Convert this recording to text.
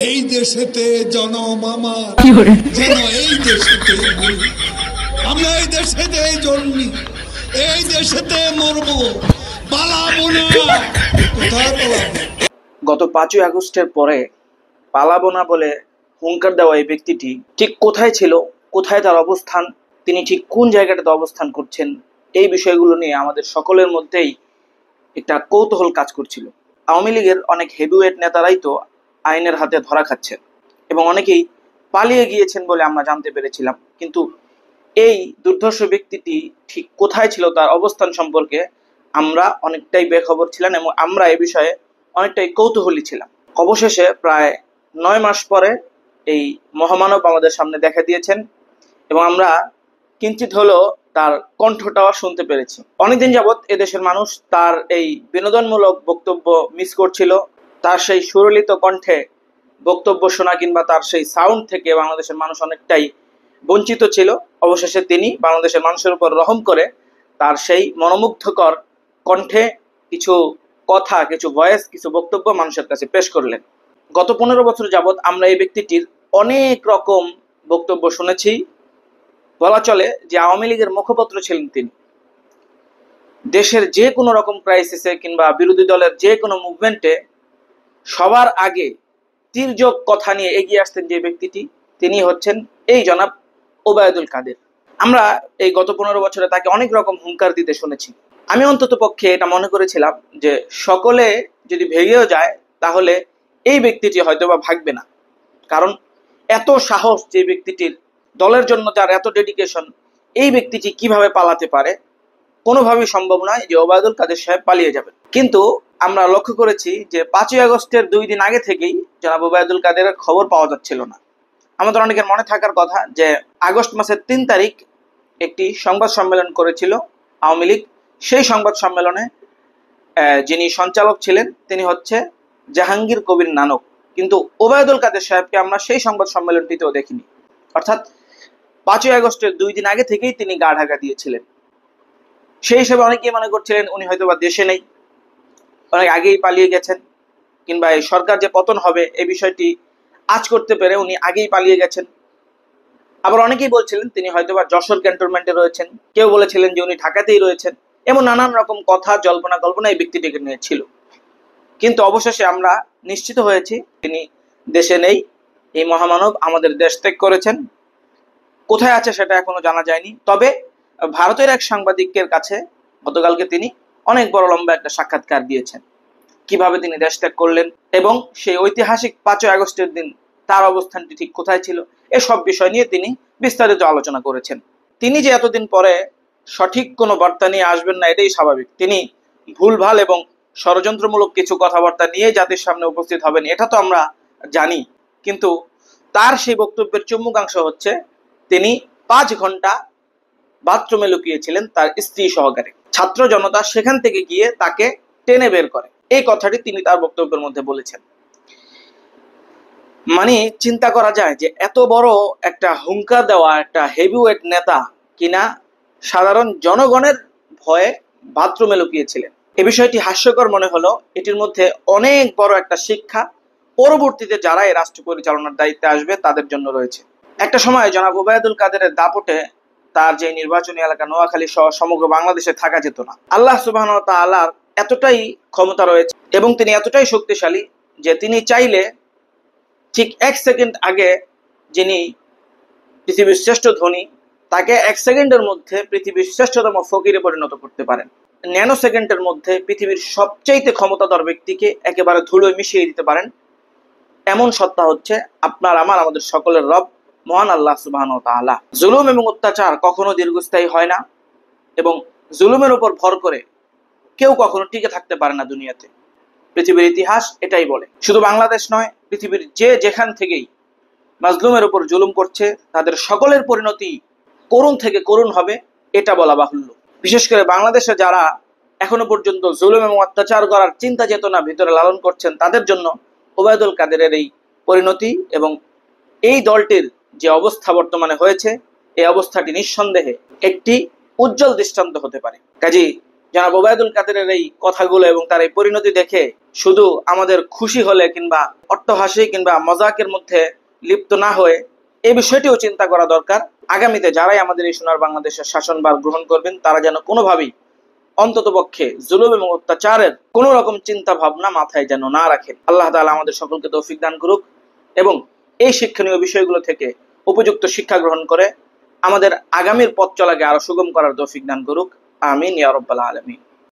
এই দেশেতে জনম আমার যেন এই দেশেতে মরি। আমরা এই দেশেতে জন্মি, এই দেশেতে মরবো, পালাবো না। কোথায় পালাবো? গত 5ই আগস্টের পরে পালাবো না বলে হুঙ্কার দেওয়া এই ব্যক্তিটি ঠিক কোথায় ছিল, কোথায় তার অবস্থান, তিনি ঠিক কোন জায়গাটাতে অবস্থান করছেন, এই বিষয়গুলো নিয়ে আমাদের সকলের মধ্যেই একটা কৌতূহল কাজ করছিল। আওয়ামী লীগের অনেক হেভিওয়েট নেতারাই তো আইনের হাতে ধরা খাচ্ছেন এবং অনেকেই পালিয়ে গিয়েছেন বলে আমরা জানতে পেরেছিলাম। কিন্তু এই দুর্ধর্ষ ব্যক্তিটি ঠিক কোথায় ছিল, তার অবস্থান সম্পর্কে আমরা অনেকটাই বেখবর ছিলাম এবং আমরা এই বিষয়ে অনেকটাই কৌতূহলী ছিলাম। অবশেষে প্রায় 9 মাস পরে এই মহামানব আমাদের সামনে দেখা দিয়েছেন এবং আমরা কিঞ্চিত হলেও তার কণ্ঠটাও শুনতে পেরেছি। অনেকদিন যাবৎ এদেশের মানুষ তার এই বিনোদনমূলক বক্তব্য মিস করছিল। তার সেই সুরলিত কণ্ঠে বক্তব্য শোনা কিংবা তার সেই সাউন্ড থেকে বাংলাদেশের মানুষ অনেকটাই বঞ্চিত ছিল। অবশেষে তিনি বাংলাদেশের মানুষের উপর রহম করে তার সেই মনোমুগ্ধকর কণ্ঠে কিছু কথা, কিছু ভয়েস, কিছু বক্তব্য মানুষের কাছে পেশ করলেন। গত 15 বছর যাবৎ আমরা এই ব্যক্তিটির অনেক রকম বক্তব্য শুনেছি। বলা চলে যে আওয়ামী লীগের মুখপত্র ছিলেন তিনি। দেশের যে কোনো রকম ক্রাইসিসে কিংবা বিরোধী দলের যে কোনো মুভমেন্টে সবার আগে তির্যক কথা নিয়ে এগিয়ে আসতেন যে ব্যক্তিটি, তিনি হচ্ছেন এই জনাব ওবায়দুল কাদের। আমরা এই গত 15 বছরে তাকে অনেক রকম হুঙ্কার দিতে শুনেছি। আমি অন্তত পক্ষে এটা মনে করেছিলাম যে সকলে যদি ভেঙেও যায় তাহলে এই ব্যক্তিটি হয়তো বা ভাগবে না, কারণ এত সাহস যে ব্যক্তিটির, দলের জন্য যার এত ডেডিকেশন, এই ব্যক্তিটি কিভাবে পালাতে পারে? কোনোভাবেই সম্ভব নয় যে ওবায়দুল কাদের সাহেব পালিয়ে যাবেন। কিন্তু আমরা লক্ষ্য করেছি যে 5ই আগস্টের 2 দিন আগে থেকেই জনাব ওবায়দুল কাদেরের খবর পাওয়া যাচ্ছিল না। আমাদের অনেকের মনে থাকার কথা যে আগস্ট মাসের 3 তারিখ একটি সংবাদ সম্মেলন করেছিল আওয়ামী লীগ। সেই সংবাদ সম্মেলনে যিনি সঞ্চালক ছিলেন তিনি হচ্ছে জাহাঙ্গীর কবির নানক, কিন্তু ওবায়দুল কাদের সাহেবকে আমরা সেই সংবাদ সম্মেলনটিতেও দেখিনি। অর্থাৎ 5ই আগস্টের 2 দিন আগে থেকেই তিনি গা ঢাকা দিয়েছিলেন। সেই হিসেবে অনেকেই মনে করছিলেন উনি হয়তোবা দেশে নেই, অনেক আগেই পালিয়ে গেছেন, কিংবা এই সরকার যে পতন হবে এই বিষয়টি আজ করতে পেরে উনি আগেই পালিয়ে গেছেন। আবার অনেকেই বলছিলেন তিনি হয়তোবা যশোর ক্যান্টনমেন্টে রয়েছেন, কেউ বলেছিলেন যে উনি ঢাকাতেই রয়েছেন। এমন নানান রকম কথা, জল্পনা কল্পনা এই ব্যক্তিটিকে নিয়ে ছিল। কিন্তু অবশেষে আমরা নিশ্চিত হয়েছি তিনি দেশে নেই। এই মহামানব আমাদের দেশ ত্যাগ করেছেন। কোথায় আছে সেটা এখনো জানা যায়নি। তবে ভারতের এক সাংবাদিকের কাছে গতকালকে তিনি অনেক বড় লম্বা একটা সাক্ষাৎকার দিয়েছেন, কিভাবে তিনি দেশ ত্যাগ করলেন এবং সেই ঐতিহাসিক 5ই আগস্টের দিন তার অবস্থানটি ঠিক কোথায় ছিল, এসব বিষয় নিয়ে তিনি বিস্তারিত আলোচনা করেছেন। তিনি যে এতদিন পরে সঠিক কোনো বার্তা নিয়ে আসবেন না এটাই স্বাভাবিক। তিনি ভুলভাল এবং ষড়যন্ত্রমূলক কিছু কথাবার্তা নিয়ে জাতির সামনে উপস্থিত হবেন, এটা তো আমরা জানি। কিন্তু তার সেই বক্তব্যের চুম্বকাংশ হচ্ছে তিনি 5 ঘন্টা বাথরুমে লুকিয়েছিলেন তার স্ত্রী সহকারে। ছাত্র জনতা সেখান থেকে গিয়ে তাকে টেনে বের করে, এই কথাটি তিনি তার বক্তব্যের মধ্যে বলেছেন। মানে চিন্তা করা যায় যে এত বড় একটা হুঙ্কার দেওয়া একটা হেভিওয়েট নেতা কিনা সাধারণ জনগণের ভয়ে বাথরুমে লুকিয়েছিলেন। এ বিষয়টি হাস্যকর মনে হলো এটির মধ্যে অনেক বড় একটা শিক্ষা পরবর্তীতে যারা এই রাষ্ট্র পরিচালনার দায়িত্বে আসবে তাদের জন্য রয়েছে। একটা সময় জনাব ওবায়দুল কাদেরের দাপটে তার যে নির্বাচনী এলাকা নোয়াখালী সহ সমগ্র বাংলাদেশে থাকা যেত না। আল্লাহ সুবহানাহু ওয়া তাআলার এতটাই ক্ষমতা রয়েছে এবং তিনি এতটাই শক্তিশালী যে তিনি চাইলে ঠিক 1 সেকেন্ড আগে যিনি পৃথিবীর শ্রেষ্ঠ ধনী তাকে 1 সেকেন্ডের মধ্যে পৃথিবীর শ্রেষ্ঠতম ফকিরে পরিণত করতে পারেন। ন্যানো সেকেন্ডের মধ্যে পৃথিবীর সবচাইতে ক্ষমতাধর ব্যক্তিকে একেবারে ধুলোয় মিশিয়ে দিতে পারেন। এমন সত্তা হচ্ছে আপনার আমার আমাদের সকলের রব মহান আল্লাহ সুবহানাহু ওয়া তাআলা। জুলুম এবং অত্যাচার কখনো দীর্ঘস্থায়ী হয় না এবং জুলুমের উপর ভর করে কেউ কখনো টিকে থাকতে পারে না দুনিয়াতে। পৃথিবীর ইতিহাস এটাই বলে। শুধু বাংলাদেশ নয়, পৃথিবীর যে যেখান থেকেই মাজলুমের উপর জুলুম করছে তাদের সকলের পরিণতি করুণ থেকে করুণ হবে, এটা বলা বাহুল্য। বিশেষ করে বাংলাদেশে যারা এখনো পর্যন্ত জুলুম এবং অত্যাচার করার চিন্তা চেতনা ভিতরে লালন করছেন তাদের জন্য ওবায়দুল কাদেরের এই পরিণতি এবং এই দলটির যে অবস্থা বর্তমানে হয়েছে, এই অবস্থাটি নিঃসন্দেহে একটি উজ্জ্বল দৃষ্টান্ত হতে পারে। কাজেই জনাব ওবায়দুল কাদেরের এই কথাগুলো এবং তার এই পরিণতি দেখে শুধু আমাদের খুশি হলে কিংবা অট্টহাসি কিংবা মজাকের মধ্যে লিপ্ত না হয়ে এই বিষয়টিও চিন্তা করা দরকার। আগামীতে যারাই আমাদের এই সোনার বাংলাদেশের শাসনভার গ্রহণ করবেন তারা যেন কোনোভাবেই অন্ততপক্ষে জুলুম এবং অত্যাচারের কোনো রকম চিন্তা ভাবনা মাথায় যেন না রাখেন। আল্লাহ তাআলা আমাদের সকলকে তৌফিক দান করুক এবং এই শিক্ষণীয় বিষয়গুলো থেকে উপযুক্ত শিক্ষা গ্রহণ করে আমাদের আগামীর পথ চলাকে আরো সুগম করার তৌফিক দান করুক। আমিন ইয়া রাব্বাল আলামিন।